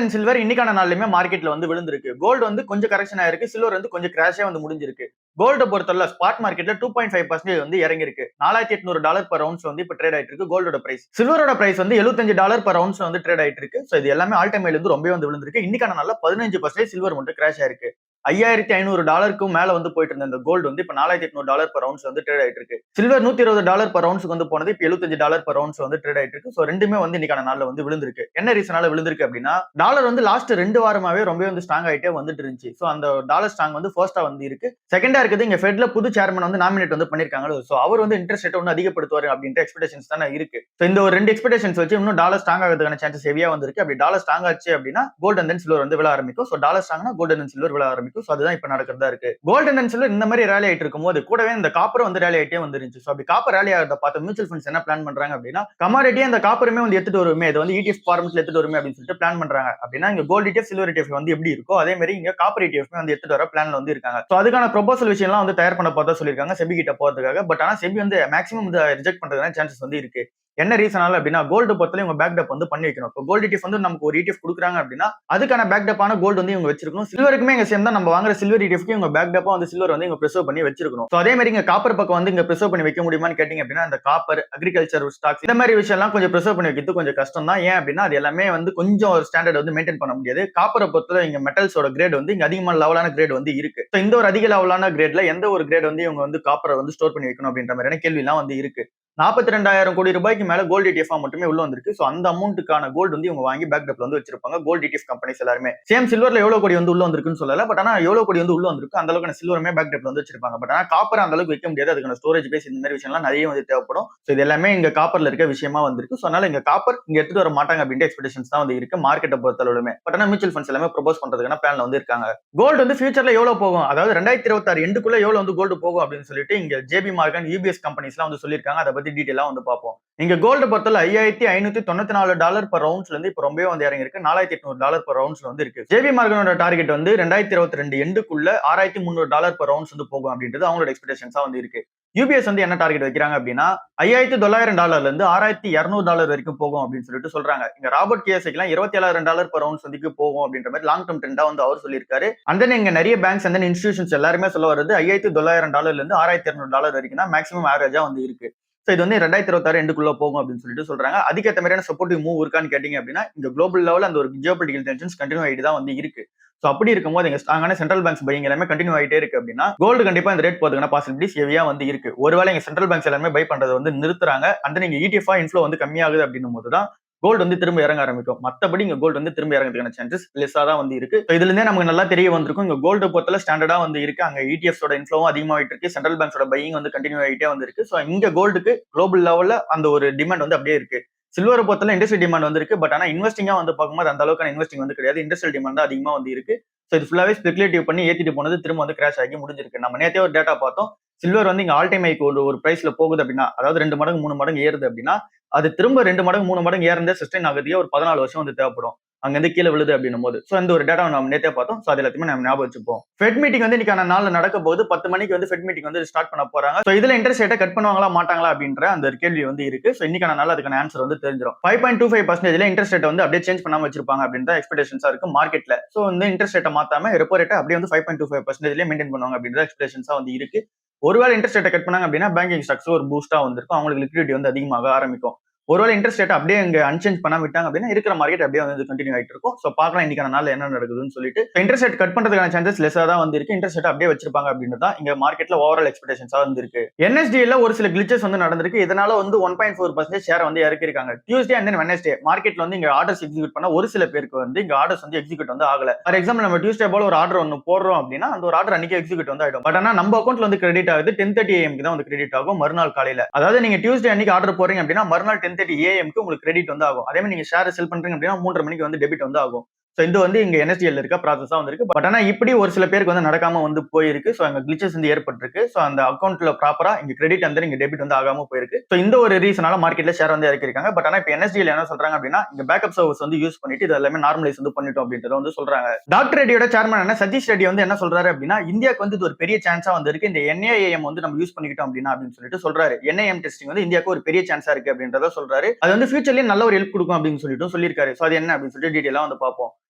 And silver இன்னைக்கான நாள்லயுமே மார்க்கெட்ல வந்து விழுந்திருக்கு. கோல்டு வந்து கொஞ்சம் கரெக்ஷன் ஆயிருக்கு. சில்வர் வந்து கொஞ்சம் கிராஷே வந்து முடிஞ்சிருக்கு. கோல்ட பொறுத்தவரை ஸ்பாட் மார்க்கெட்ல 2.5% வந்து இறங்கிருக்கு. $4800 பெர் அவுன்ஸ் வந்து இப்ப ட்ரேட் ஆயிட்டு இருக்கு கோல்டோட பிரைஸ். சில்வரோட பிரைஸ் வந்து $75 பெர் அவுன்ஸ் வந்து ட்ரேட் ஆயிட்டு இருக்கு. சோ இது எல்லாமே ஆல் டைம் ஹைல இருந்து ரொம்பவே வந்து விழுந்திருக்கு. இன்னைக்கான நாள்ல 15% சில்வர் மட்டும் கிராஷ் ஆயிருக்கு. $5500 மேல வந்து போயிட்டு இருந்த இந்த கோல்டு வந்து இப்ப $4800 பெர் அவுன்ஸ் வந்து ட்ரேட் ஆயிட்டு இருக்கு. சில்வர் $120 பெர் அவுன்ஸ்க்கு வந்து போனது இப்ப $75 பெர் அவுன்ஸ் வந்து ட்ரேட் ஆயிட்டு இருக்கு. சோ ரெண்டுமே வந்து இன்னைக்கான நாள்ல வந்து விழுந்திருக்கு. என்ன ரீசனால விழுந்திருக்கு அப்படின்னா டாலர் வந்து லாஸ்ட் 2 வாரமாவே ரொம்ப வந்து ஸ்ட்ராங் ஆயிட்டே வந்துட்டு இருந்துச்சு. சோ அந்த டாலர் ஸ்ட்ராங் வந்து ஃபர்ஸ்டா வந்து இருக்கு. செகண்டா இருக்குது இங்க ஃபெட்ல புது சேர்மன் வந்து நாமினேட் வந்து பண்ணிருக்காங்க. சோ அவர் வந்து இன்ட்ரெஸ்ட் ரேட் வந்து அதிகப்படுத்துவாரு அப்படின்ற எக்ஸ்பெக்டேஷன்ஸ் தானே இருக்கு. சோ இந்த ஒரு ரெண்டு எக்ஸ்பெக்டேஷன்ஸ் வச்சு இன்னும் டாலர் ஸ்ட்ராங் ஆகிறதுக்கான சான்சஸ் ஹெவியா வந்திருக்கு. அப்படி டாலர் ஸ்ட்ராங் ஆச்சு அப்படின்னா கோல்ட் அண்ட் தென் சில்வர் வந்து விழ ஆரம்பிக்கும். சோ டாலர் ஸ்ட்ராங்னா கோல்ட் அண்ட் சில்வர் விழ ஆரம்பிக்கும். சோ அதுதான் இப்ப நடக்கிறதா இருக்கு. கோல்ட் அண்ட் சில்வர் இந்த மாதிரி ரேலி ஆயிட்டு இருக்கும்போது கூடவே இந்த காப்பர் வந்து ரேலி ஆயிட்டே வந்துருச்சு. சோ அப்படி காப்பர் ரேலி ஆகிறத பார்த்து மியூச்சுவல் ஃபண்ட்ஸ் என்ன பிளான் பண்றாங்க அப்படின்னா கமாடிட்டி அந்த காப்பருமே வந்து எடுத்துட்டு வருமே இது வந்து ETF ஃபார்மட்ல எடுத்துட்டு வருமே அப்படின்னு சொல்லிட்டு பிளான் பண்றாங்க. அப்படின்னா இங்க கோல்ட் ETF சில்வர் ETF வந்து எப்படி இருக்கோ அதே மாதிரி இங்க காப்பர் ETF வந்து எடுத்துட்டு வர பிளான்ல வந்து இருக்காங்க. சோ அதுக்கான ப்ரொபோசல் விஷயம்லாம் வந்து தயார் பண்ண போறதா சொல்லிருக்காங்க செபி கிட்ட போறதுக்காக. பட் ஆனா செபி வந்து மேக்ஸிமம் ரிஜெக்ட் பண்றதுக்கான சான்சஸ் வந்து இருக்கு. என்ன ரீசனால அப்படின்னா கோல்டு பொறுத்தவரை இவங்க பேக்டப் வந்து பண்ணி வைக்கணும். இப்போ கோல்டு ETF வந்து நமக்கு ஒரு ETF கொடுக்குறாங்க அப்படின்னா அதுக்கான பேக்டப்பான கோல்டு வந்து இவங்க வச்சிருக்கணும். சில்வருக்குமே இங்க சேர்ந்தா நம்ம வாங்குற சில்வர் ETF இவங்க பேக்டப்பா வந்து சில்வர் வந்து இவங்க ப்ரிசர்வ் பண்ணி வச்சிருக்கணும். சோ அதே மாதிரி இங்க காப்பர் பக்கம் வந்து இங்க ப்ரிசர்வ் பண்ணி வைக்க முடியுமான்னு கேட்டீங்க அப்படின்னா இந்த காப்பர் அக்ரிகல்ச்சர் ஸ்டாக்ஸ் இந்த மாதிரி விஷயம் எல்லாம் கொஞ்சம் ப்ரிசர்வ் பண்ணி வைக்கிறது கொஞ்சம் கஷ்டம் தான். ஏன் அப்படின்னா அது எல்லாமே வந்து கொஞ்சம் ஒரு ஸ்டாண்டர்ட் வந்து மெயின்டைன் பண்ண முடியாது. காப்பரை பொறுத்தவரை இங்க மெட்டல்ஸோட கிரேட் வந்து இங்க அதிகமான லெவலான கிரேட் வந்து இருக்கு. சோ இந்த ஒரு அதிக லெவலான கிரேட்ல எந்த ஒரு கிரேட் வந்து இவங்க வந்து காப்பரை வந்து ஸ்டோர் பண்ணி வைக்கணும் அப்படின்ற மாதிரியான கேள்வி எல்லாம் வந்து இருக்கு. 42,000 கோடி ரூபாய்க்கு மேல கோல்டு ETF மட்டுமே உள்ள வந்திருக்கு. சோ அந்த அமௌண்ட்டுக்கான கோல்டு வந்து இவங்க வாங்கி பேக்டப்ல வந்து வச்சிருப்பாங்க கோல்டு ETF கம்பெனிஸ் எல்லாருமே. சேம் சில்வர்ல எவ்வளவு கோடி வந்து உள்ள வந்திருக்குன்னு சொல்லல. பட் ஆனா எவ்வளவு கோடி வந்து உள்ள வந்திருக்கு அந்த அளவுக்கு சில்வருமே பேக்டப்ல வந்து வச்சிருப்பாங்க. பட் ஆனா காப்பர் அந்த அளவுக்கு வைக்க முடியாது. அதுக்கான ஸ்டோரேஜ் பேஸ் இந்த மாதிரி விஷயம் எல்லாம் நிறைய வந்து தேவைப்படும். சோ இது எல்லாமே இங்க காப்பர்ல இருக்க விஷயமா வந்திருக்கு. சோ அதனால இங்க காப்பர் இங்க எடுத்துட்டு வர மாட்டாங்க அப்படின்ற எக்ஸ்பெக்டேஷன்ஸ் தான் வந்து இருக்கு மார்க்கெட்டை பொறுத்தளவுமே. பட் ஆனா மியூச்சுவல் ஃபண்ட்ஸ் எல்லாமே ப்ரொபோஸ் பண்றதுக்கான பிளான்ல வந்து இருக்காங்க. கோல்டு வந்து ஃபியூச்சர்ல எவ்வளவு போகும் அதாவது 2026 எண்டுக்குள்ள எவ்வளவு வந்து கோல்டு போகும் அப்படின்னு சொல்லிட்டு இங்க ஜேபி மார்கன் UBS கம்பெனிஸ் எல்லாம் வந்து சொல்லியிருக்காங்க. அதை பத்தி டீடைலா வந்து பார்ப்போம். இங்க கோல்டு பொறுத்தல $5594 பெர் ரவுண்ட்ஸ்ல இருந்து இப்ப ரொம்பவே வந்து இறங்கி இருக்கு. $4800 பெர் ரவுண்ட்ஸ்ல வந்து இருக்கு. ஜேபி மார்கனோட டார்கெட் வந்து 2022 எண்டுக்குள்ள $6300 பெர் ரவுண்ட்ஸ் வந்து போகும் அப்படின்றது அவங்களோட எக்ஸ்பெக்டேஷன்ஸா வந்து இருக்கு. யூபிஎஸ் வந்து என்ன டார்கெட் வைக்கிறாங்க அப்படின்னா $5900 இருந்து $6200 வரைக்கும் போகும் அப்படின்னு சொல்லிட்டு சொல்றாங்க. இங்க ராபர்ட் கியோசாகிலாம் $27,000 பெர் ரவுண்ட்ஸ் வந்து போகும் அப்படின்ற மாதிரி லாங் டர்ம் ட்ரெண்டா வந்து அவர் சொல்லியிருக்காரு. அண்ட் தென் இங்க நிறைய பேங்க்ஸ் அண்ட் இன்ஸ்டிடியூஷன்ஸ் எல்லாருமே சொல்ல வருது $5900 இருந்து $6200 வரைக்கும் தான் மேக்ஸிமம் ஆவரேஜா வந்து இருக்கு. சோ இது வந்து 2026 எண்டுக்குள்ள போகும் அப்படின்னு சொல்லிட்டு சொல்றாங்க. அதுக்கேற்ற மாதிரியான சப்போர்ட்டிவ் மூவ் இருக்கான்னு கேட்டீங்க அப்படின்னா இந்த குளோபல் லெவல் அந்த ஒரு ஜியோபொலிட்டிகல் டென்ஷன்ஸ் கண்டினியூ ஆயிட்டு தான் வந்து இருக்கு. சோ அப்படி இருக்கும்போது எங்க ஸ்ட்ராங்கான சென்ட்ரல் பேங்க்ஸ் பையிங் எல்லாமே கண்டினியூ ஆயிட்டே இருக்கு அப்படின்னா கோல்டு கண்டிப்பா இந்த ரேட் போறதுக்கான பாசிபிலிட்டிஸ் ஹெவியா வந்து இருக்கு. ஒருவேளை எங்க சென்ட்ரல் பேங்க்ஸ் எல்லாமே பை பண்றது வந்து நிறுத்துறாங்க அந்த நீங்க ETF இன்ஃப்ளோ வந்து கம்மியாகுது அப்படின்னும் போதுதான் கோல்டு வந்து திரும்ப இறங்க ஆரம்பிக்கும். மத்தபடி இங்க கோல்டு வந்து திரும்ப இறங்கிறதுக்கான சான்சஸ் லெஸ்ஸா தான் வந்து இருக்கு. இதுல இருந்தே நமக்கு நல்லா தெரிய வந்திருக்கும் இங்க கோல்டு பொறுத்தல ஸ்டாண்டர்டா வந்து இருக்கு. அங்க ETFs ஓட இன்ஃப்ளோவும் அதிகமாயிட்டு இருக்கு. சென்ட்ரல் பேங்க்ஸோட பையிங் வந்து கண்டினியூ ஆயிட்டே வந்து இருக்கு. சோ இங்க கோல்டுக்கு குளோபல் லெவல்ல அந்த ஒரு டிமாண்ட் வந்து அப்படியே இருக்கு. சில்வரை பொறுத்தல இண்டஸ்ட்ரியல் டிமாண்ட் வந்து இருக்கு. பட் ஆனா இன்வெஸ்டிங்கா வந்து பார்க்கும்போது அந்த அளவுக்கான இன்வெஸ்டிங் வந்து கிடையாது. இண்டஸ்ட்ரியல் டிமாண்ட் தான் அதிகமா வந்து இருக்கு. சோ இது ஃபுல்லாவே ஸ்பெகுலேட்டிவ் பண்ணி ஏத்திட்டு போனது திரும்ப வந்து கிராஷ் ஆகி முடிஞ்சிருக்கு. நம்ம நேத்தே ஒரு டேட்டா பார்த்தோம். சில்வர் வந்து இங்க ஆல் டைம் ஹைக்கு ஒரு பிரைஸ்ல போகுது அப்படின்னா அதாவது 2 மடங்கு 3 மடங்கு ஏறுது அப்படின்னா அது திரும்ப 2 மடங்கு 3 மடங்கு ஏறந்தே சஸ்டைன் ஆகுறதுக்கே ஒரு 14 வருஷம் வந்து தேவைப்படும். அங்க இருந்து கீழே விழுது அப்படின்னும் போது சோ இந்த ஒரு டேட்டா நம்ம நேத்தே பார்த்தோம். சோ அது எல்லாத்தையுமே நம்ம ஞாபகம் வச்சுப்போம். ஃபெட் மீட்டிங் வந்து இன்னைக்கான நாள்ல நடக்க போது 10 மணிக்கு வந்து ஃபெட் மீட்டிங் வந்து ஸ்டார்ட் பண்ண போறாங்க. சோ இதுல இன்ட்ரெஸ்ட் ரேட்டை கட் பண்ணுவாங்களா மாட்டாங்களா அப்படின்ற அந்த கேள்வி வந்து இருக்கு. சோ இன்னைக்கான நாள் அதுக்கான ஆன்சர் வந்து தெரிஞ்சிடும். 5.25% இன்ட்ரெஸ்ட் ரேட் வந்து அப்படியே சேஞ்ச் பண்ணாம வச்சிருப்பாங்க அப்படின்ற எக்ஸ்பெக்டேஷன்ஸா இருக்கு மார்க்கெட்ல. சோ இந்த இன்ட்ரெஸ்ட் ரேட்டை மாத்தாம ரெப்போ ரேட்டை அப்படியே வந்து 5.25% மெயின்டைன் பண்ணுவாங்க அப்படின்ற எக்ஸ்பெக்டேஷன்ஸா வந்து இருக்கு. ஒருவேளை இன்ட்ரெஸ்ட் ரேட்டை கட் பண்ணாங்க அப்படின்னா பேங்கிங் ஸ்டாக்ஸ் ஒரு பூஸ்டா வந்திருக்கும். அவங்களுக்கு லிக்விடிட்டி வந்து அதிகமாக ஆரம்பிக்கும். ஒருவேளை இன்ட்ரெஸ்ட் ரேட் அப்படியே இங்க அன்சேஞ்ச் பண்ணாம விட்டாங்க அப்படின்னா இருக்கிற மார்க்கெட் அப்படியே வந்து கண்டினியூ ஆயிட்டு இருக்கும். சோ பார்க்கலாம் இன்னைக்கான நாள் என்ன நடக்குதுன்னு சொல்லிட்டு இன்ட்ரெஸ்ட் ரேட் கட் பண்றதுக்கான சான்சஸ் லெஸ்ஸா தான் வந்து இருக்கு. இன்ட்ரெஸ்ட் ரேட் அப்படியே வச்சிருப்பாங்க அப்படின்னு தான் இங்க மார்க்கெட்ல ஓவரால் எக்ஸ்பெக்டேஷன்ஸா வந்து இருக்கு. NSDL ஒரு சில கிளிச்சஸ் வந்து நடந்திருக்கு. இதனால வந்து 1.4% ஷேர் வந்து இறக்கிருக்காங்க. டியூஸ்டே அண்ட் தென் வெட்னஸ்டே மார்க்கெட்ல வந்து இங்க ஆர்டர்ஸ் எக்ஸிக்யூட் பண்ண ஒரு சில பேருக்கு வந்து இங்க ஆர்டர்ஸ் வந்து எக்ஸிக்யூட் வந்து ஆகல. ஃபார் எக்ஸாம்பிள் நம்ம டியூஸ்டே போல ஒரு ஆர்டர் ஒன்னு போடுறோம் அப்படின்னா அந்த ஒரு ஆர்டர் அன்னைக்கு எக்ஸிக்யூட் வந்து ஆயிடும். பட் ஆனா நம்ம அக்கௌண்ட்ல வந்து கிரெடிட் ஆகுது 10:30 AM தான் வந்து கிரெடிட் ஆகும் மறுநாள் காலையில. அதாவது நீங்க டியூஸ்டே அன்னைக்கு ஆர்டர் போறீங்க அப்படின்னா மறுநாள் 10:30 AM உங்களுக்கு கிரெடிட் வந்து ஆகும். அதே மாதிரி நீங்க ஷேர் செல் பண்றீங்க அப்படின்னா 3:30 மணிக்கு வந்து டெபிட் வந்து ஆகும். சோ இது வந்து இங்க NSDL இருக்க ப்ராசஸா வந்து இருக்கு. பட் ஆனா இப்படி ஒரு சில பேருக்கு வந்து நடக்காம வந்து போயிருக்கு. சோ அங்க கிளிச்சஸ் வந்து ஏற்பட்டிருக்கு. சோ அந்த அக்கௌண்ட்ல ப்ராப்பரா இங்க கிரெடிட் அந்த இங்க டெபிட் வந்து ஆகாம போயிருக்கு. சோ இந்த ஒரு ரீசனால மார்க்கெட்ல ஷேர் வந்து இறக்கிருக்காங்க. பட் ஆனா இப்ப NSDL என்ன சொல்றாங்க அப்படின்னா இங்க பேக்கப் சர்வீஸ் வந்து யூஸ் பண்ணிட்டு இது எல்லாமே நார்மலைஸ் வந்து பண்ணிட்டோம் அப்படின்றத வந்து சொல்றாங்க. டாக்டர் ரெட்டியோட சேர்மன் சதீஷ் ரெட்டி வந்து என்ன சொல்றாரு அப்படின்னா இந்தியாவுக்கு வந்து இது ஒரு பெரிய சான்ஸா வந்து இருக்கு. இந்த NIAM வந்து நம்ம யூஸ் பண்ணிக்கிட்டோம் அப்படின்னா அப்படின்னு சொல்லிட்டு சொல்றாரு. NIM டெஸ்டிங் வந்து இந்தியாவுக்கு ஒரு பெரிய சான்ஸா இருக்கு அப்படின்றத சொல்றாரு. அது வந்து ஃபியூச்சர்லயே நல்ல ஒரு ஹெல்ப் கொடுக்கும் அப்படின்னு சொல்லிட்டு சொல்லியிருக்காரு. சோ அது என்ன அப்படின்னு சொல்லிட்டு டீடைலா வந்து பார்ப்போம்.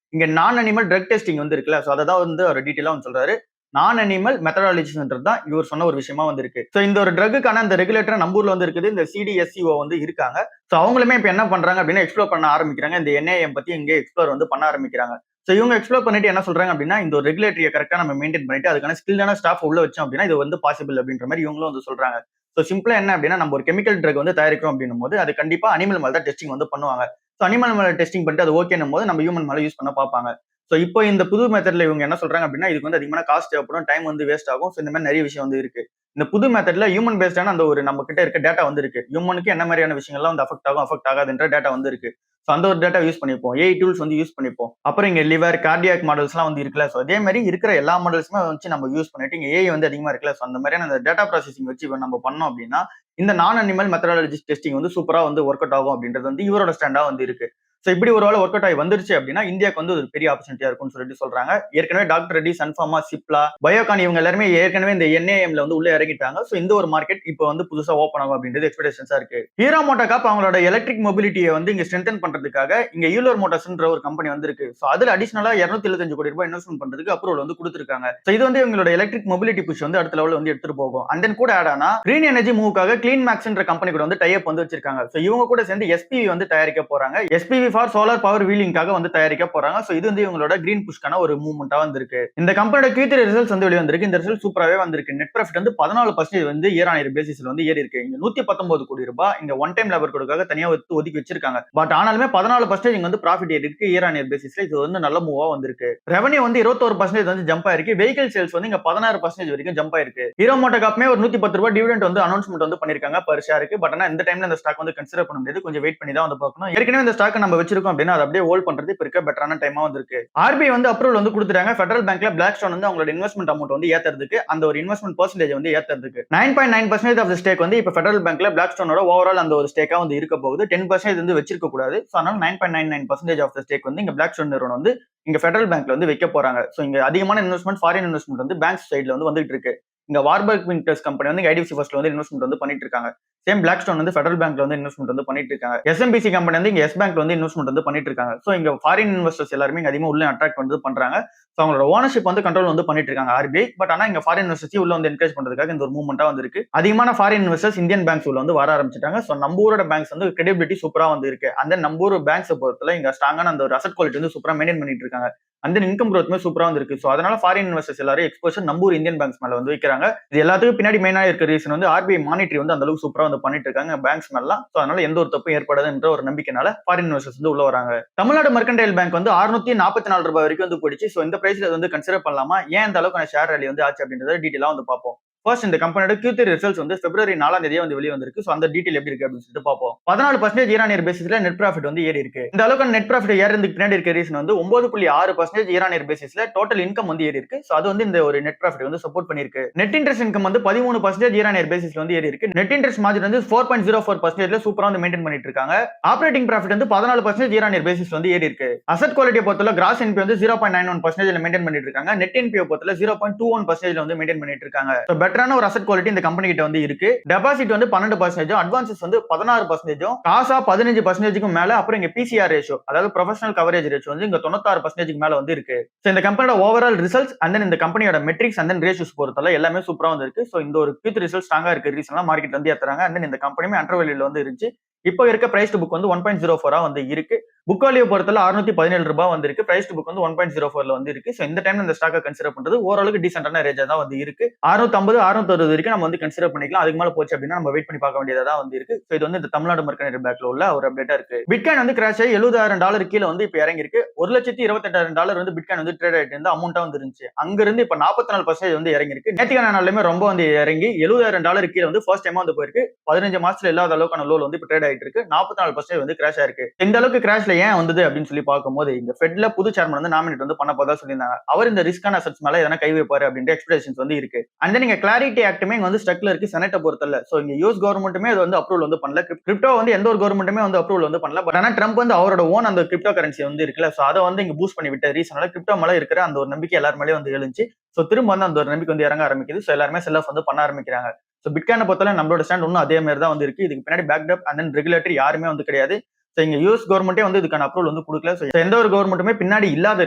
இங்க நான் அனிமல் ட்ரக் டெஸ்டிங் வந்து இருக்குல்ல, சோ அததான் வந்து அவர் டீட்டெயிலா வந்து சொல்றாரு. நான் அனிமல் மெத்தடாலஜிஸ்ன்றது தான் இவர் சொன்ன ஒரு விஷயமா வந்து இருக்கு. சோ இந்த ஒரு ட்ரக்குக்கான அந்த ரெகுலேட்டர் நம்ம ஊர்ல வந்து இருக்குது. இந்த சிடிஎஸ்சிஓ வந்து இருக்காங்க. சோ அவங்களுமே இப்ப என்ன பண்றாங்க அப்படின்னா எக்ஸ்ப்ளோர் பண்ண ஆரம்பிக்கிறாங்க. இந்த என்ஐஎம் பத்தி இங்க எக்ஸ்ப்ளோர் வந்து பண்ண ஆரம்பிக்கிறாங்க. சோ இவங்க எக்ஸ்ப்ளோர் பண்ணிட்டு என்ன சொல்றாங்க அப்படின்னா, இந்த ஒரு ரெகுலேட்டரிய கரெக்ட்டா நம்ம மெயின்டைன் பண்ணிட்டு அதுக்கான ஸ்கில்டான ஸ்டாஃப் உள்ள வச்சோம் அப்படின்னா இது வந்து பாசிபிள் அப்படின்ற மாதிரி இவங்களும் வந்து சொல்றாங்க. சோ சிம்பிளா என்ன அப்படின்னா நம்ம ஒரு கெமிக்கல் ட்ரக் வந்து தயாரிக்கிறோம் அப்படின்னும் போது அது கண்டிப்பா அனிமல் மேல தான் டெஸ்டிங் வந்து பண்ணுவாங்க. சோ அனிமல் மேல டெஸ்டிங் பண்ணிட்டு அது ஓகேன்னும் போது நம்ம ஹியூமன் மேல யூஸ் பண்ண பார்ப்பாங்க. சோ இப்போ இந்த புது மெத்தட்ல இவங்க என்ன சொல்றாங்க அப்படின்னா இதுக்கு வந்து அதிகமான காஸ்ட் தேவைப்படும், டைம் வந்து வேஸ்ட் ஆகும். சோ இந்த மாதிரி நிறைய விஷயம் வந்து இருக்கு. இந்த புது மெத்தட்ல ஹியூமன் பேஸ்டான அந்த ஒரு நம்ம கிட்ட இருக்க டேட்டா வந்து இருக்கு. ஹியூமனுக்கு என்ன மாதிரியான விஷயங்கள்லாம் வந்து அஃபெக்ட் ஆகும், அஃபெக்ட் ஆகாதுன்ற டேட்டா வந்து இருக்கு. சோ அந்த ஒரு டேட்டா யூஸ் பண்ணிப்போம். ஏஐ டூல்ஸ் வந்து யூஸ் பண்ணிப்போம். அப்புறம் இங்க லிவர், கார்டியாக் மாடல்ஸ்லாம் வந்து இருக்குல்ல. சோ அதே மாதிரி இருக்கிற எல்லா மாடல்ஸுமே வச்சு நம்ம யூஸ் பண்ணிட்டு இங்க ஏஐ வந்து அதிகமா இருக்குல்ல. சோ அந்த மாதிரியான அந்த டேட்டா ப்ராசஸிங் வச்சு நம்ம பண்ணோம் அப்படின்னா இந்த நான் அனிமல் மெத்தடாலஜி டெஸ்டிங் வந்து சூப்பரா வந்து ஒர்க் அவுட் ஆகும் அப்படின்றது வந்து இவரோட ஸ்டாண்டா வந்து இருக்கு. சோ இப்படி ஒரு வேளை ஒர்க் அவுட் ஆகி வந்துருச்சு அப்படின்னா இந்தியாவுக்கு வந்து ஒரு பெரிய ஆப்பர்ச்சுனிட்டியா இருக்கும்னு சொல்லிட்டு சொல்றாங்க. ஏற்கனவே டாக்டர் ரெட்டி, சன்ஃபார்மா, சிப்லா, பயோகான் இவங்க எல்லாருமே ஏற்கனவே இந்த என்ஏஎம்ல வந்து உள்ள இறங்கிட்டாங்க. சோ இந்த ஒரு மார்க்கெட் இப்போ வந்து புதுசா ஓப்பன் ஆகும் அப்படின்றது எக்ஸ்பெக்டேஷன்ஸா இருக்கு. ஹீரோ மோட்டோகார்ப் அவங்களோட எலக்ட்ரிக் மொபிலிட்டியை வந்து இங்க ஸ்ட்ரென்தன் பண்றதுக்காக இங்க ஈலோர் மோட்டார்ஸ்ன்ற ஒரு கம்பெனி வந்து இருக்கு. சோ அதுல அடிஷனலா 275 கோடி ரூபாய் இன்வெஸ்ட்மெண்ட் பண்றதுக்கு அப்ரூவல் வந்து கொடுத்திருக்காங்க. சோ இது வந்து இவங்களோட எலக்ட்ரிக் மொபிலிட்டி புஷ் வந்து அடுத்த லெவல் வந்து எடுத்துட்டு போகும். அண்ட் தென் கூட ஆட் ஆனா கிரீன் எனர்ஜி மூவ்க்காக கிளீன் மேக்ஸ்ன்ற கம்பெனி கூட வந்து டைப் வந்து வச்சிருக்காங்க. சோ இவங்க கூட சேர்ந்து எஸ்பிவி வந்து தயாரிக்க போறாங்க. எஸ்பிவி ஃபார் சோலார் பவர் வீலிங்காக வந்து தயாரிக்க போறாங்க. சோ இது வந்து இவங்களோட கிரீன் புஷ்கான ஒரு மூவ்மெண்டா வந்திருக்கு. இந்த கம்பெனியோட Q3 ரிசல்ட்ஸ் வந்து வெளிய வந்திருக்கு. இந்த ரிசல்ட் சூப்பராவே வந்திருக்கு. நெட் ப்ராஃபிட் வந்து 14% வந்து இயர் ஆன் இயர் பேசிஸ்ல வந்து ஏறி இருக்கு. இங்க 119 கோடி ரூபாய் இங்க ஒன் டைம் லேபர் கோடுக்காக தனியா ஒதுக்கி வச்சிருக்காங்க. பட் ஆனாலுமே 14% இங்க வந்து ப்ராஃபிட் ஏறி இருக்கு இயர் ஆன் இயர் பேசிஸ்ல. இது வந்து நல்ல மூவா வந்திருக்கு. ரெவன்யூ வந்து 21% வந்து ஜம்ப் ஆயிருக்கு. வெஹிக்கிள் சேல்ஸ் வந்து இங்க 16% வரைக்கும் ஜம்ப் ஆயிருக்கு. ஹீரோ மோட்டோகார்ப்மே ஒரு 110 ரூபாய் டிவிடெண்ட் வந்து அனௌன்ஸ்மெண்ட் வந்து பண்ணிருக்காங்க பர் ஷேருக்கு. பட் ஆனா இந்த டைம்ல இந்த ஸ்டாக் வந்து கன்சிடர் பண்ண முடியாது. கொஞ்சம் வெயிட் பண்ணி தான் வந்து பார்க்கணும். ஏற்கனவே இந்த ஸ்டாக் நம்ம வச்சிருக்கோம் அப்படின்னா அதை அப்படியே ஹோல்ட் பண்றது இப்ப இருக்க பெட்டரான டைமா வந்திருக்கு. ஆர்பிஐ வந்து அப்ரூவல் வந்து கொடுத்துட்டாங்க. ஃபெடரல் பேங்க்ல பிளாக்ஸ்டோன் வந்து அவங்களோட இன்வெஸ்ட்மெண்ட் அமௌண்ட் வந்து ஏத்துறதுக்கு அந்த ஒரு இன்வெஸ்ட்மெண்ட் பெர்சன்டேஜ் வந்து ஏத்துறதுக்கு 9.9% ஆஃப் தி ஸ்டேக் வந்து இப்ப ஃபெடரல் பேங்க்ல பிளாக்ஸ்டோனோட ஓவரால் அந்த ஒரு ஸ்டேக்கா வந்து இருக்க போகுது. 10% வந்து வச்சிருக்க கூடாது. சோ அதனால 9.99% ஆஃப் தி ஸ்டேக் வந்து இங்க பிளாக்ஸ்டோன் நிறுவனம் வந்து இங்க ஃபெடரல் பேங்க்ல வந்து வைக்க போறாங்க. சோ இங்க அதிகமான இன்வெஸ்ட்மெண்ட் ஃபாரின் இன்வெஸ்ட்மெண்ட் வந்து பேங்க் சைடுல வந்து வந்துட்டு இருக்கு. இங்க வார்பர்க் விண்டர்ஸ் கம்பெனி வந்து ஐடிஎஃப்சி ஃபர்ஸ்ட்ல வந்து இன்வெஸ்ட்மெண்ட் வந்து பண்ணிட்டு இருக்காங்க. சேம் பிளாக்ஸ்டோன் வந்து ஃபெடரல் பேங்க்ல வந்து இன்வெஸ்ட்மெண்ட் வந்து பண்ணிட்டு இருக்காங்க. எஸ்எம்பிசி கம்பெனி வந்து இங்க எஸ் பேங்க்ல வந்து இன்வெஸ்ட்மெண்ட் வந்து பண்ணிட்டு இருக்காங்க. சோ இங்க ஃபாரின் இன்வெஸ்டர்ஸ் எல்லாருமே அதிகமா உள்ள அட்ராக்ட் வந்து பண்றாங்க. சோ அவங்களோட ஓனர்ஷிப் வந்து கண்ட்ரோல் வந்து பண்ணிட்டு இருக்காங்க ஆர்பிஐ. பட் ஆனா இங்க ஃபாரின் இன்வெஸ்டர்ஸ் உள்ள வந்து என்கரேஜ் பண்றதுக்காக இந்த ஒரு மூவ்மெண்டா வந்து இருக்கு. அதிகமான ஃபாரின் இன்வெஸ்டர்ஸ் இந்தியன் பேங்க்ஸ் உள்ள வந்து வர ஆரம்பிச்சிட்டாங்க. சோ நம்ம ஊரோட பேங்க்ஸ் வந்து கிரெடிபிலிட்டி சூப்பரா வந்து இருக்கு. அந்த நம்ம ஊர் பேங்க்ஸ் பொறுத்தல இங்க ஸ்ட்ராங்கான அந்த ஒரு அசெட் குவாலிட்டி வந்து சூப்பரா மெயின்டைன் பண்ணிட்டு இருக்காங்க. அந்த இன்கம் growth சூப்பரா வந்து இருக்கு. சோ அதனால ஃபாரின் இன்வெஸ்டர்ஸ் எல்லாரும் எக்ஸ்போஷர் நம்ம ஊர் இந்தியன் பேங்க்ஸ் மேல வந்து வைக்கிறாங்க. இது எல்லாத்துக்கும் பின்னாடி மெயினா இருக்க ரீசன் வந்து ஆர்பிஐ மானிட்டரி வந்து அந்த அளவுக்கு சூப்பரா வந்து பண்ணிட்டு இருக்காங்க பேங்க்ஸ் மேலாம். சோ அதனால எந்த ஒரு தப்பும் ஏற்படாது என்ற ஒரு நம்பிக்கைனால ஃபாரின் இன்வெஸ்டர்ஸ் வந்து உள்ள வராங்க. தமிழ்நாடு மெர்கன்டைல் பேங்க் வந்து 644 ரூபாய் வரைக்கும் வந்து போயிடுச்சு. சோ இந்த பிரைஸ்ல வந்து கன்சிடர் பண்ணலாமா, ஏன் இந்த அளவுக்கு ஷேர் ரேலி வந்து ஆச்சு அப்படின்றத டீடைலா வந்து பார்ப்போம். ஃபர்ஸ்ட் இந்த கம்பெனியோட Q3 ரிசல்ட்ஸ் வந்து பிப்ரவரி 4ஆம் தேதியே வந்து வெளிய வந்திருக்கு. சோ அந்த டீடைல் எப்படி இருக்கு அப்படின்னு சொல்லிட்டு பார்ப்போம். 14% இயர் ஆன் இயர் பேசிஸ்ல நெட் ப்ராஃபிட் வந்து ஏறி இருக்கு. இந்த அளவுக்கு நெட் ப்ராஃபிட் ஏறதுக்கு பின்னாடி இருக்க ரீசன் வந்து 9.6% இயர் ஆன் இயர் பேசிஸ்ல டோட்டல் இன்கம் வந்து ஏறி இருக்கு. சோ அது வந்து இந்த ஒரு நெட் ப்ராஃபிட் வந்து சப்போர்ட் பண்ணிருக்கு. நெட் இன்ட்ரெஸ்ட் இன்கம் வந்து 13% இயர் ஆன் இயர் பேசிஸ்ல வந்து ஏறி இருக்கு. நெட் இன்ட்ரெஸ்ட் மார்ஜின் வந்து 4.04% சூப்பரா வந்து மெயின்டைன் பண்ணிட்டு இருக்காங்க. ஆப்பரேட்டிங் ப்ராஃபிட் வந்து 14% இயர் ஆன் இயர் பேசிஸ்ல வந்து ஏறி இருக்கு. அசெட் குவாலிட்டியை பொறுத்தல கிராஸ் என்பி வந்து 0.91% மெயின்டைன் பண்ணிட்டு இருக்காங்க. நெட் என்பியை பொறுத்தல 0.21% வந்து மெயின்டைன் பண்ணிட்டு இருக்காங்க. சோ பெட்டரான ஒரு அசெட் குவாலிட்டி இந்த கம்பெனி கிட்ட வந்து இருக்கு. டெபாசிட் வந்து 12%, அட்வான்சஸ் வந்து 16%, காசா 15% மேல. அப்புறம் இங்க பிசிஆர் ரேஷியோ அதாவது ப்ரொஃபஷனல் கவரேஜ் ரேஷியோ வந்து இங்க 96% மேல வந்து இருக்கு. சோ இந்த கம்பெனியோட ஓவரால் ரிசல்ட்ஸ் அண்ட் தென் இந்த கம்பெனியோட மெட்ரிக்ஸ் அண்ட் தென் ரேஷியோஸ் பொறுத்தல எல்லாமே சூப்பரா வந்து இருக்கு. சோ இந்த ஒரு Q3 ரிசல்ட் ஸ்ட்ராங்கா இருக்க ரீசன்ல மார்க்கெட் வந்து ஏத்துறாங்க. அண்ட் தென் இந்த கம்பெனியுமே அண்டர் வேல்யூல வந்து இருந்துச்சு. இப்போ இருக்க பிரைஸ் டு புக் வந்து 1.04 வந்து இருக்கு. புக் வேல்யூ பொறுத்தல 617 ரூபாய் வந்து இருக்கு. பிரைஸ் டு புக் வந்து 1.04 வந்து இருக்கு. சோ இந்த டைம்ல இந்த ஸ்டாக்கை கன்சிடர் பண்றது ஓரளவுக்கு டீசென்டான ரேஞ்சா தான் வந்து இருக்கு. 650 660 வரைக்கும் நம்ம வந்து கன்சிடர் பண்ணிக்கலாம். அதுக்கு மேல போச்சு அப்படின்னா நம்ம வெயிட் பண்ணி பார்க்க வேண்டியதா தான் வந்து இருக்கு. சோ இது வந்து இந்த தமிழ்நாடு மெர்கன்டைல் பேங்க்ல உள்ள ஒரு அப்டேட்டா இருக்கு. பிட்காயின் வந்து கிராஷ் ஆகி $70,000 கீழ வந்து இப்ப இறங்கி இருக்கு. $1,28,000 வந்து பிட்காயின் வந்து ட்ரேட் ஆயிட்டு இருந்த அமௌண்டா வந்து இருந்துச்சு. அங்க இருந்து இப்ப 44% வந்து இறங்கி இருக்கு. நேத்திக்கான நாளுமே ரொம்ப வந்து இறங்கி $70,000 கீழ வந்து ஃபர்ஸ்ட் டைமா வந்து போயிருக்கு. 15 மாசத்துல இல்லாத அளவுக்கான லோல் வந்து இப்ப ட்ரேட் ஆயிட்டு இருக்கு. 44% வந்து கிராஷ் ஆயிருக்கு. இந்த அளவுக்கு கிராஷ்ல ஏன் வந்தது அப்படின்னு சொல்லி பார்க்கும்போது இந்த ஃபெட்ல புது சேர்மன் வந்து நாமினேட் வந்து பண்ண போதா சொல்லியிருந்தாங்க. அவர் இந்த ரிஸ்கான அசெட்ஸ் மேல எதனா கை வைப்பாரு அப்படின்ற எக்ஸ்பெக்டேஷன்ஸ் வந்து இருக்கு. அண்ட் தென் இங்க கிளாரிட்டி ஆக்ட்டுமே இங்க வந்து ஸ்டக்ல இருக்கு செனட்டை பொறுத்தல. சோ இங்க யூஎஸ் கவர்மெண்ட்டுமே அது வந்து அப்ரூவல் வந்து பண்ணல. கிரிப்டோ வந்து எந்த ஒரு கவர்மெண்ட்டுமே வந்து அப்ரூவல் வந்து பண்ணல. பட் ஆனா ட்ரம்ப் வந்து அவரோட ஓன் அந்த கிரிப்டோ கரன்சி வந்து இருக்குல்ல, சோ அதை வந்து இங்க பூஸ்ட் பண்ணி விட்ட ரீசனால கிரிப்டோ மேல இருக்கிற அந்த ஒரு நம்பிக்கை எல்லார் மேலயும் வந்து எழுந்துச்சு. சோ திரும்ப வந்து அந்த ஒரு நம்பிக்கை வந்து இறங்க ஆரம்பிக்குது. சோ எல்லாருமே செல் ஆஃப் வந்து பண்ண ஆரம்பிக்கிறாங்க. சோ பிட்காயினை பொறுத்தல நம்மளோட ஸ்டாண்ட் இன்னும் அதே மாதிரி தான் வந்து இருக்கு. இதுக்கு பின்னாடி பேக்டப் அண்ட் தென் ரெகுலேட்டரி யாருமே வந்து கிடையாது. சோ இங்க யூஎஸ் கவர்மெண்டே வந்து இதுக்கான அப்ரூவல் வந்து கொடுக்கல. சோ எந்த ஒரு கவர்மெண்ட்டுமே பின்னாடி இல்லாத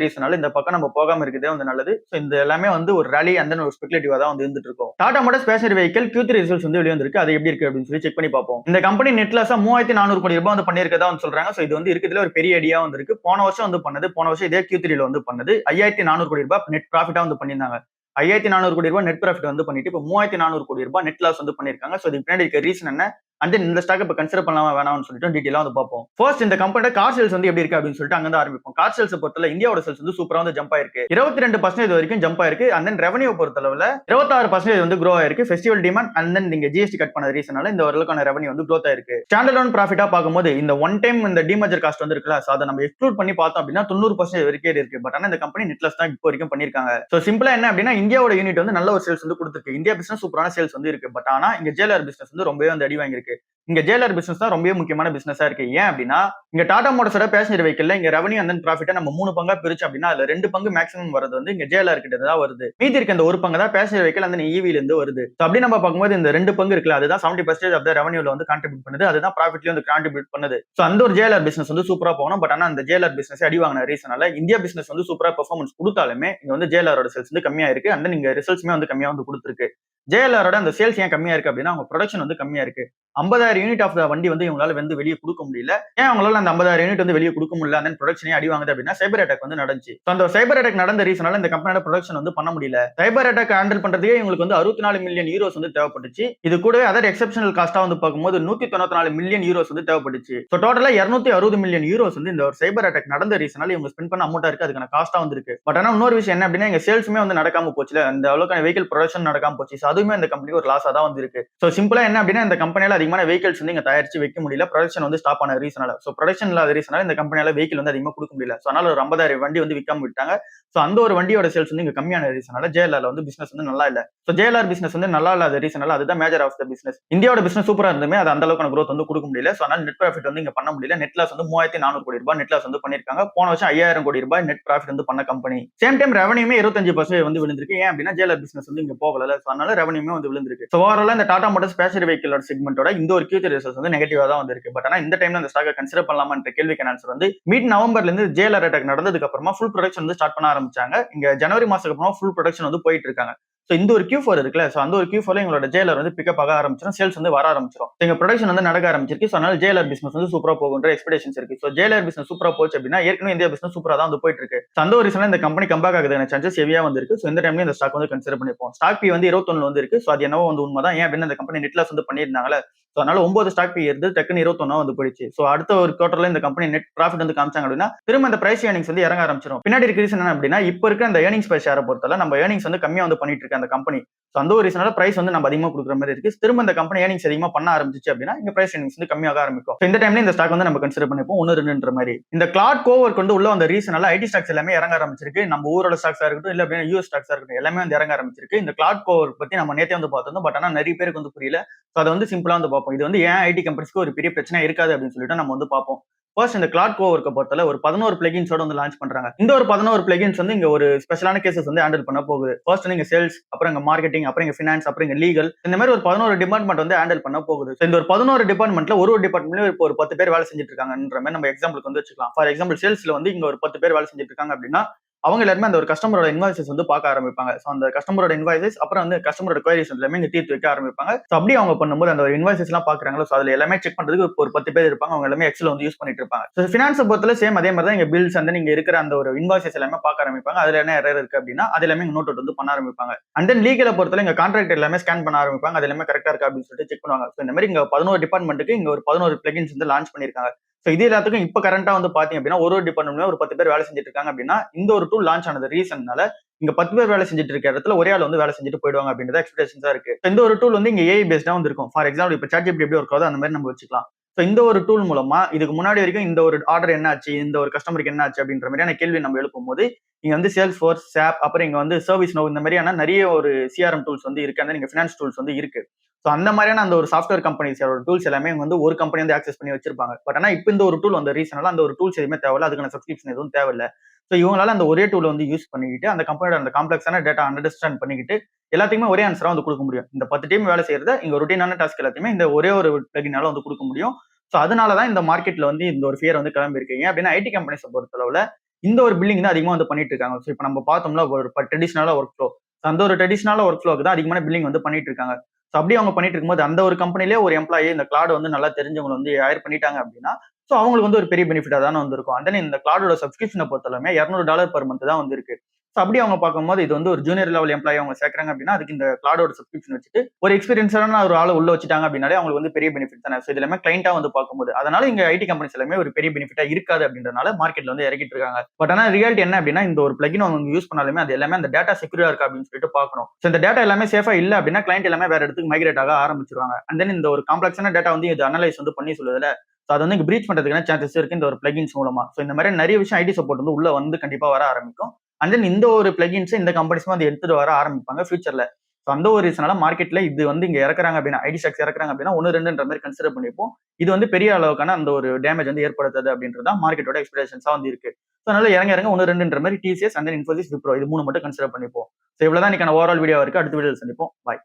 ரீசனால இந்த பக்கம் நம்ம போகாம இருக்கிறதே வந்து நல்லது. சோ இந்த எல்லாமே வந்து ஒரு ரேலி அண்ட் தென் ஒரு ஸ்பெகுலேட்டிவா தான் வந்து இருந்துட்டு இருக்கும். Tata Motors passenger vehicle Q3 results வந்து வெளிய வந்திருக்கு. அது எப்படி இருக்கு அப்படின்னு சொல்லி செக் பண்ணி பார்ப்போம். இந்த கம்பெனி நெட் லாஸா 3400 கோடி ரூபாய் வந்து பண்ணியிருக்கதா வந்து சொல்றாங்க. சோ இது வந்து இருக்கிறதுல ஒரு பெரிய ஐடியா வந்து இருக்கு. போன வருஷம் வந்து பண்ணது, போன வருஷம் இதே Q3 ல வந்து பண்ணது 5400 கோடி ரூபாய் நெட் ப்ராஃபிட்டா வந்து பண்ணியிருந்தாங்க. 5400 கோடி ரூபாய் நெட் ப்ராஃபிட் வந்து பண்ணிட்டு இப்போ 3400 கோடி ரூபாய் நெட் லாஸ் வந்து பண்ணிருக்காங்க. சோ இதுக்கு பின்னாடி இருக்க ரீசன் என்ன, அண்ட் தென் இந்த ஸ்டாக் இப்ப கன்சிடர் பண்ணலாமா வேணாம்னு சொல்லிட்டு டீடைலா வந்து பார்ப்போம். ஃபர்ஸ்ட் இந்த கம்பெனியோட கார் சேல்ஸ் வந்து எப்படி இருக்கு அப்படின்னு சொல்லிட்டு அங்க இருந்து ஆரம்பிப்போம். கார் சேல்ஸ் பொறுத்தவரை இந்தியாவோட சேல்ஸ் வந்து சூப்பரா வந்து ஜம்ப் ஆயிருக்கு. 22% வரைக்கும் ஜம்ப் ஆயிருக்கு. அண்ட் தென் ரெவன்யூ பொறுத்தளவுல 26% வந்து க்ரோ ஆயிருக்கு. ஃபெஸ்டிவல் டிமாண்ட் அண்ட் தென் நீங்க ஜிஎஸ்டி கட் பண்ண ரீசனால இந்த ஓரளவுக்கான ரெவன்யூ வந்து க்ரோத் ஆயிருக்கு. ஸ்டாண்டர்ட் லோன் ப்ராஃபிட்டா பார்க்கும்போது இந்த ஒன் டைம் இந்த டிமர்ஜர் காஸ்ட் வந்து இருக்குல்ல, சோ அதை நம்ம எக்ஸ்க்ளூட் பண்ணி பார்த்தோம் அப்படின்னா 90% வரைக்கும் இருக்கு. பட் ஆனா இந்த கம்பெனி நெட் லாஸ் தான் இப்போ வரைக்கும் பண்ணிருக்காங்க. சோ சிம்பிளா என்ன அப்படின்னா இந்தியாவோட யூனிட் வந்து நல்ல ஒரு சேல்ஸ் வந்து கொடுத்துருக்கு. இந்தியா பிசினஸ் சூப்பரான சேல்ஸ் வந்து இருக்கு. பட் ஆனா இங்க ஜேஎல்ஆர் பிசினஸ் வந்து ரொம்பவே வந்து அடி வாங்கியிருக்கு. இங்க ஜேஎல்ஆர் பிசினஸ் தான் ரொம்பவே முக்கியமான பிசினஸா இருக்கு. ஏன் அப்படின்னா இங்க டாடா மோட்டார்ஸோட பேசஞ்சர் வெஹிக்கிள்ல இங்க ரெவன்யூ அண்ட் தென் ப்ராஃபிட்டை நம்ம 3 பங்கா பிரிச்சு அப்படின்னா அதுல 2 பங்கு மேக்ஸிமம் வரது வந்து இங்க ஜேஎல்ஆர் கிட்ட தான் வருது. மீதி இருக்க இந்த ஒரு பங்கு தான் பேசஞ்சர் வெஹிக்கிள் அந்த ஈவில இருந்து வருது. சோ அப்படி நம்ம பார்க்கும்போது இந்த 2 பங்கு இருக்குல்ல, அதுதான் 70% ஆஃப் த ரெவன்யூல வந்து கான்ட்ரிபியூட் பண்ணுது. அதுதான் ப்ராஃபிட்லயும் வந்து கான்ட்ரிபியூட் பண்ணுது. சோ அந்த ஒரு ஜேஎல்ஆர் பிசினஸ் வந்து சூப்பரா போகணும். பட் ஆனா அந்த ஜேஎல்ஆர் பிசினஸ் அடி வாங்கின ரீசனால இந்தியா பிசினஸ் வந்து சூப்பரா பெர்ஃபார்மன்ஸ் கொடுத்தாலுமே இங்க வந்து ஜேஎல்ஆரோட சேல்ஸ் வந்து கம்மியா இருக்கு. அண்ட் நீங்க ரிசல்ட்ஸ்மே வந்து கம்மியா வந்து கொடுத்துருக்கு. ஜேஎல்ஆரோட அந்த சேல்ஸ் ஏன் கம்மியா இருக்கு அப்படின்னா அவங்க ப்ரொடக்ஷன் வந்து கம்மியா இருக்கு. 50,000 யூனிட் ஆஃப் த வண்டி வந்து இவங்களால வந்து வெளியே கொடுக்க முடியல. ஏன் அவங்களால அந்த 50,000 யூனிட் வந்து வெளியே கொடுக்க முடியல, அந்த ப்ரொடக்ஷனே அடி வாங்குது அப்படின்னா சைபர் அட்டாக் வந்து நடந்துச்சு. அந்த சைபர் அட்டாக் நடந்த ரீசனால இந்த கம்பெனியோட ப்ரொடக்ஷன் வந்து பண்ண முடியல. சைபர் அட்டாக் ஹேண்டில் பண்றதுக்கே இவங்களுக்கு வந்து 64 மில்லியன் யூரோஸ் வந்து தேவைப்பட்டுச்சு. இது கூடவே அதர் எக்ஸப்ஷனல் காஸ்டா வந்து பார்க்கும்போது 194 மில்லியன் யூரோஸ் வந்து தேவைப்பட்டுச்சு. ஸோ டோட்டலா 260 மில்லியன் யூரோஸ் வந்து இந்த ஒரு சைபர் அட்டாக் நடந்த ரீசனால இவங்க ஸ்பெண்ட் பண்ண அமௌண்டா இருக்கு. அதுக்கான காஸ்டா வந்து இருக்கு. பட் ஆனா இன்னொரு விஷயம் என்ன அப்படின்னா எங்க சேல்ஸுமே வந்து நடக்காம போச்சுல, அந்த அளவுக்கான வெஹிக்கிள் ப்ரொடக்ஷன் நடக்காம போச்சு. அதுவுமே இந்த கம்பெனிக்கு ஒரு லாஸா தான் வந்து இருக்கு. சோ சிம்பிளா என்ன அப்படின்னா இந்த கம்பெனியால அதிகமான வெஹிக்கிள்ஸ் வந்து இங்க தயாரிச்சு வைக்க முடியல. ப்ரொடக்ஷன் வந்து ஸ்டாப் ஆன ரீசனால. சோ ப்ரொடக்ஷன் இல்லாத ரீசனால இந்த கம்பெனியால வெஹிக்கிள் வந்து அதிகமா கொடுக்க முடியல. சோ அதனால ஒரு 50,000 வண்டி வந்து விற்காம விட்டாங்க. சோ அந்த ஒரு வண்டியோட சேல்ஸ் வந்து இங்க கம்மியான ரீசனால ஜேஎல்ஆர்ல வந்து பிசினஸ் வந்து நல்லா இல்ல. சோ ஜேஎல்ஆர் பிசினஸ் வந்து நல்லா இல்லாத ரீசனால அதுதான் மேஜர் ஆஃப் த பிசினஸ். இந்தியாவோட பிசினஸ் சூப்பரா இருந்துமே அது அந்த அளவுக்கான growth வந்து கொடுக்க முடியல. சோ அதனால நெட் ப்ராஃபிட் வந்து இங்க பண்ண முடியல. நெட் லாஸ் வந்து 3400 கோடி ரூபாய் நெட் லாஸ் வந்து பண்ணிருக்காங்க. போன வருஷம் 5000 கோடி ரூபாய் நெட் ப்ராஃபிட் வந்து பண்ண கம்பெனி. சேம் டைம் ரெவன்யூமே 25% வந்து விழுந்திருக்கு. ஏன் அப்படின்னா ஜேஎல்ஆர் பிசினஸ் வந்து இங்க போகல. சோ அதனால ரெவன்யூமே வந்து விழுந்திருக்கு. சோ ஓவராலா இந்த டாடா மோட்டார்ஸ் பேசஞ்சர் வெஹிக்கிளோட செக்மெண்டோட இந்த ஒரு Q3 ரிசல்ட்ஸ் வந்து நெகட்டிவா தான் வந்திருக்கு. பட் ஆனா இந்த டைம்ல அந்த ஸ்டாக்கை கன்சிடர் பண்ணலாமான்ற கேள்விக்கு ஆன்சர் வந்து மிட் நவம்பர்ல இருந்து ஜேஎல்ஆர் அட்டாக் நடந்ததுக்கு அப்புறமா ஃபுல் ப்ரொடக்ஷன் வந்து ஸ்டார்ட் பண்ண ஆரம்பிச்சாங்க. இங்க ஜனவரி மாசத்துக்கு அப்புறமா ஃபுல் ப்ரொடக்ஷன் வந்து போயிட்டு இருக்காங்க. சோ இந்த ஒரு Q4 இருக்குல்ல, சோ அந்த ஒரு Q4ல எங்களோட ஜேஎல்ஆர் வந்து பிக்கப் ஆக ஆரம்பிச்சிடும், சேல்ஸ் வந்து வர ஆரம்பிச்சிடும். எங்க ப்ரொடக்ஷன் வந்து நடக்க ஆரம்பிச்சிருக்கு. சோ அதனால ஜேஎல்ஆர் பிசினஸ் வந்து சூப்பரா போகுன்ற எக்ஸ்பெக்டேஷன்ஸ் இருக்கு. சோ ஜேஎல்ஆர் பிசினஸ் சூப்பரா போச்சு அப்படின்னா ஏற்கனவே இந்தியா பிசினஸ் சூப்பரா தான் வந்து போயிட்டு இருக்கு. அந்த ஒரு ரீசன்ல இந்த கம்பெனி கம்பேக் ஆகுதுன சான்சஸ் ஹெவியா வந்து இருக்கு. சோ இந்த டைம்ல இந்த ஸ்டாக் வந்து கன்சிடர் பண்ணிப்போம். ஸ்டாக் பி வந்து 21 வந்து இருக்கு. சோ அது என்னவோ வந்து உண்மைதான். ஏன் அப்படின்னா இந்த கம்பெனி நெட் லாஸ் வந்து பண்ணியிருந்தாங்கல்ல. சோ அதனால 9 ஸ்டாக் பி இருந்து டக்குன்னு 21 வந்து போயிடுச்சு. சோ அடுத்த ஒரு குவார்டர்ல இந்த கம்பெனி நெட் ப்ராஃபிட் வந்து காமிச்சாங்க அப்படின்னா திரும்ப இந்த பிரைஸ் ஏர்னிங்ஸ் வந்து இறங்க ஆரம்பிச்சிடும். பின்னாடி இருக்க ரீசன் என்ன அப்படின்னா இப்ப இருக்க அந்த ஏர்னிங்ஸ் பை ஷேரை பொறுத்தவரை நம்ம ஏர்னிங்ஸ் வந்து கம்மியா வந்து பண்ணிட்டு இருக்க அந்த கம்பெனி. சோ அந்த ஒரு ரீசனால பிரைஸ் வந்து நம்ம அதிகமா கொடுக்குற மாதிரி இருக்கு. திரும்ப இந்த கம்பெனி ஏர்னிங்ஸ் அதிகமா பண்ண ஆரம்பிச்சு அப்படின்னா இங்க பிரைஸ் ஏர்னிங்ஸ் வந்து கம்மியாக ஆரம்பிக்கும். இந்த டைம்ல இந்த ஸ்டாக் வந்து நம்ம கன்சிடர் பண்ணிப்போம் 1-2ன்ற மாதிரி. இந்த கிளாட் கோவர் கொண்டு உள்ள அந்த ரீசனால ஐடி ஸ்டாக்ஸ் எல்லாமே இறங்க ஆரம்பிச்சிருக்கு. நம்ம ஊரோட ஸ்டாக்ஸா இருக்கட்டும் இல்ல அப்படின்னா யூஎஸ் ஸ்டாக்ஸா இருக்கட்டும் எல்லாமே வந்து இறங்க ஆரம்பிச்சிருக்கு. இந்த கிளாட் கோவர் பத்தி நம்ம நேத்தே வந்து பார்த்தோம். பட் ஆனா நிறைய பேருக்கு வந்து புரியல. சோ அதை வந்து சிம்பிளா வந்து பார்ப்போம். இது வந்து ஏன் ஐடி கம்பெனிஸ்க்கு ஒரு பெரிய பிரச்சனை இருக்காது அப்படின்னு சொல்லிட்டு நம்ம வந்து பார்ப்போம். ஃபர்ஸ்ட் இந்த கிளாட் கோவர்க்க பொறுத்தல ஒரு 11 பிளகின்ஸோட வந்து லான்ச் பண்றாங்க. இந்த ஒரு 11 பிளகின்ஸ் வந்து இங்க ஒரு ஸ்பெஷலான கேசஸ் வந்து ஹேண்டில் பண்ண போகுது. ஃபர்ஸ்ட் நீங்க சேல்ஸ், அப்புறம் இங்க மார்க்கெட்டிங், அப்புறம் இங்க ஃபினான்ஸ், அப்புறம் இங்க லீகல், இந்த மாதிரி ஒரு 11 டிபார்ட்மெண்ட் வந்து ஹேண்டில் பண்ண போகுது. இந்த ஒரு 11 டிபார்ட்மெண்ட்ல ஒரு டிபார்ட்மெண்ட்ல இப்போ ஒரு 10 பேர் வேலை செஞ்சுட்டு இருக்காங்கன்ற மாதிரி நம்ம எக்ஸாம்பிளுக்கு வந்து வச்சுக்கலாம். ஃபார் எக்ஸாம்பிள் சேல்ஸ்ல வந்து இங்க ஒரு 10 பேர் வேலை செஞ்சுட்டு இருக்காங்க அப்படின்னா அவங்க எல்லாருமே அந்த ஒரு கஸ்டமரோட இன்வாய்சஸ் வந்து பார்க்க ஆரம்பிப்பாங்க. சோ அந்த கஸ்டமரோட இன்வாய்சஸ் அப்புறம் வந்து கஸ்டமரோட குவரிஸ் எல்லாமே இங்க தீர்த்து வைக்க ஆரம்பிப்பாங்க. சோ அப்படி அவங்க பண்ணும்போது அந்த ஒரு இன்வாய்சஸ் எல்லாம் பாக்குறாங்களோ, சோ அதுல எல்லாமே செக் பண்றதுக்கு ஒரு 10 பேர் இருப்பாங்க. அவங்க எல்லாமே எக்ஸல் வந்து யூஸ் பண்ணிட்டு இருப்பாங்க. சோ ஃபினான்ஸ் பொறுத்தல சேம் அதே மாதிரி தான் இங்க பில்ஸ் வந்து நீங்க இருக்கிற அந்த ஒரு இன்வாய்சஸ் எல்லாமே பார்க்க ஆரம்பிப்பாங்க. அதுல என்ன எரர் இருக்கு அப்படின்னா அது எல்லாமே நோட் அவுட் வந்து பண்ண ஆரம்பிப்பாங்க. அண்ட் தென் லீகலை பொறுத்தல இங்க கான்ட்ராக்ட் எல்லாமே ஸ்கேன் பண்ண ஆரம்பிப்பாங்க. அது எல்லாமே கரெக்டா இருக்கா அப்படின்னு சொல்லிட்டு செக் பண்ணுவாங்க. சோ இந்த மாதிரி இங்க 11 டிபார்ட்மெண்ட்டுக்கு இங்க ஒரு 11 பிளகின்ஸ் வந்து லான்ச் பண்ணிருக்காங்க. சோ இது எல்லாத்துக்கும் இப்ப கரண்டா வந்து பாத்தீங்க அப்படின்னா ஒரு டிபார்ட்மெண்ட்ல ஒரு 10 பேர் வேலை செஞ்சுட்டு இருக்காங்க அப்படின்னா இந்த ஒரு டூல் லான்ச் ஆனது ரீசன்னால இங்க 10 பேர் வேலை செஞ்சுட்டு இருக்க இடத்துல ஒரே ஆள் வந்து வேலை செஞ்சுட்டு போயிடுவாங்க அப்படின்றது எக்ஸ்பெக்டேஷன்ஸா இருக்கு. இந்த ஒரு டூல் வந்து இங்க ஏஐ பேஸ்டா வந்து இருக்கும். ஃபார் எக்ஸாம்பிள் இப்ப ChatGPT எப்படி ஒர்க் ஆகுது அந்த மாதிரி நம்ம வச்சுக்கலாம். சோ இந்த ஒரு டூல் மூலமா இதுக்கு முன்னாடி வரைக்கும் இந்த ஒரு ஆர்டர் என்ன ஆச்சு, இந்த ஒரு கஸ்டமருக்கு என்ன ஆச்சு அப்படின்ற மாதிரியான கேள்வி நம்ம எழுப்பும் போது இங்க வந்து சேல்ஸ் ஃபோர்ஸ், SAP, அப்புறம் இங்க வந்து சர்வீஸ் நோ இந்த மாதிரியான நிறைய ஒரு சிஆர்எம் டூல்ஸ் வந்து இருக்கு. அந்த நீங்க ஃபினான்ஸ் டூல்ஸ் வந்து இருக்கு. சோ அந்த மாதிரியான அந்த ஒரு சாஃப்ட்வேர் கம்பெனிஸோட டூல்ஸ் எல்லாமே வந்து ஒரு கம்பெனி வந்து ஆக்சஸ் பண்ணி வச்சிருப்பாங்க. பட் ஆனா இப்ப இந்த ஒரு டூல் வந்த ரீசனால அந்த ஒரு டூல்ஸ் எதுவுமே தேவையில்ல, அதுக்கான சப்ஸ்கிரிப்ஷன் எதுவும் தேவையில்ல. சோ இவங்களால அந்த ஒரே டூல் வந்து யூஸ் பண்ணிக்கிட்டு அந்த கம்பெனியோட அந்த காம்ப்ளெக்ஸான டேட்டா அண்டர்ஸ்டாண்ட் பண்ணிக்கிட்டு எல்லாத்தையுமே ஒரே ஆன்சரா வந்து கொடுக்க முடியும். இந்த 10 டீம் வேலை செய்யறத இங்க ரொட்டீனான டாஸ்க் எல்லாத்தையுமே இந்த ஒரே ஒரு பிளகினால வந்து கொடுக்க முடியும். ஸோ அதனால தான் இந்த மார்க்கெட்ல வந்து இந்த ஒரு ஃபியர் வந்து கிளம்பி இருக்கு. ஏன் அப்படின்னா ஐடி கம்பெனிஸை பொறுத்தளவுல இந்த ஒரு பில்லிங் தான் அதிகமா வந்து பண்ணிட்டு இருக்காங்க. ஸோ இப்போ நம்ம பார்த்தோம்னா ஒரு ட்ரெடிஷனலா ஒர்க் ஃப்ளோ, அந்த ஒரு ட்ரெடிஷனலா ஒர்க் ஃப்ளோக்கு தான் அதிகமான பில்லிங் வந்து பண்ணிட்டு இருக்காங்க. ஸோ அப்படி அவங்க பண்ணிட்டு இருக்கும்போது அந்த ஒரு கம்பெனிலேயே ஒரு எம்ப்ளாயி இந்த கிளாட் வந்து நல்லா தெரிஞ்சவங்க வந்து ஹையர் பண்ணிட்டாங்க அப்படின்னா, ஸோ அவங்களுக்கு வந்து ஒரு பெரிய பெனிஃபிட்டா தானே வந்திருக்கும். அண்ட் தென் இந்த கிளாடோட சப்ஸ்கிரிப்ஷனை பொறுத்தளவுமே $200 பெர் மந்த் தான் வந்திருக்கு. ஸோ அப்படி அவங்க பார்க்கும்போது இது வந்து ஒரு ஜூனியர் லெவல் எம்ப்ளாயி அவங்க சேர்க்கறாங்க அப்படின்னா, அதுக்கு இந்த கிளாடோட சப்ஸ்கிரிப்ஷன் வச்சுட்டு ஒரு எக்ஸ்பீரியன்ஸான ஒரு ஆளை உள்ள வச்சுட்டாங்க அப்படின்னாலே அவங்களுக்கு வந்து பெரிய பெனிஃபிட் தானே. ஸோ இது எல்லாமே கிளைண்டா வந்து பார்க்கும்போது, அதனால இங்க ஐடி கம்பெனிஸ் எல்லாமே ஒரு பெரிய பெனிஃபிட்டா இருக்காது அப்படின்றனால மார்க்கெட்ல வந்து இறக்கிட்டு இருக்காங்க. பட் ஆனா ரியாலிட்டி என்ன அப்படின்னா, இந்த ஒரு பிளகின் அவங்க யூஸ் பண்ணாலுமே அது எல்லாமே அந்த டேட்டா செக்யூரா இருக்கா அப்படின்னு சொல்லிட்டு பார்க்கணும். ஸோ இந்த டேட்டா எல்லாமே சேஃபா இல்ல அப்படின்னா கிளைண்ட் எல்லாமே வேற இடத்துக்கு மைக்ரேட் ஆக ஆரம்பிச்சிருவாங்க. அண்ட் தென் இந்த ஒரு காம்ப்ளெக்ஸான டேட்டா வந்து இது அனலைஸ் வந்து பண்ணி சொல்லுதுல, ஸோ அது வந்து பிரீச் பண்றதுக்கான சான்சஸ் இருக்கு இந்த ஒரு பிளகின்ஸ் மூலமா. ஸோ இந்த மாதிரி நிறைய விஷயம் ஐடி சப்போர்ட் வந்து உள்ள வந்து கண்டிப்பா வர ஆரம்பிக்கும். அண்ட் தென் இந்த ஒரு பிளகின்ஸ் இந்த கம்பெனிஸ் வந்து எடுத்துட்டு வர ஆரம்பிப்பாங்க ஃபியூச்சர்ல. ஸோ அந்த ஒரு ரீசனால மார்க்கெட்ல இது வந்து இங்க இறக்குறாங்க அப்படின்னா ஐடி ஸ்டாக்ஸ் இறக்குறாங்க அப்படின்னா 1, 2ன்ற மாதிரி கன்சிடர் பண்ணிப்போம். இது வந்து பெரிய அளவுக்கான அந்த ஒரு டேமேஜ் வந்து ஏற்படுத்தாது அப்படின்றது தான் மார்க்கெட்டோட எக்ஸ்பெக்டேஷன்ஸா வந்து இருக்கு. ஸோ அதனால இறங்க இறங்க 1, 2ன்ற மாதிரி TCS and then Infosys, Wipro இது 3 மட்டும் கன்சிடர் பண்ணிப்போம். ஸோ இவ்வளவுதான் இன்னைக்கான ஓவரால் வீடியோ இருக்கு. அடுத்த வீடியோவில் சந்திப்போம். பாய்.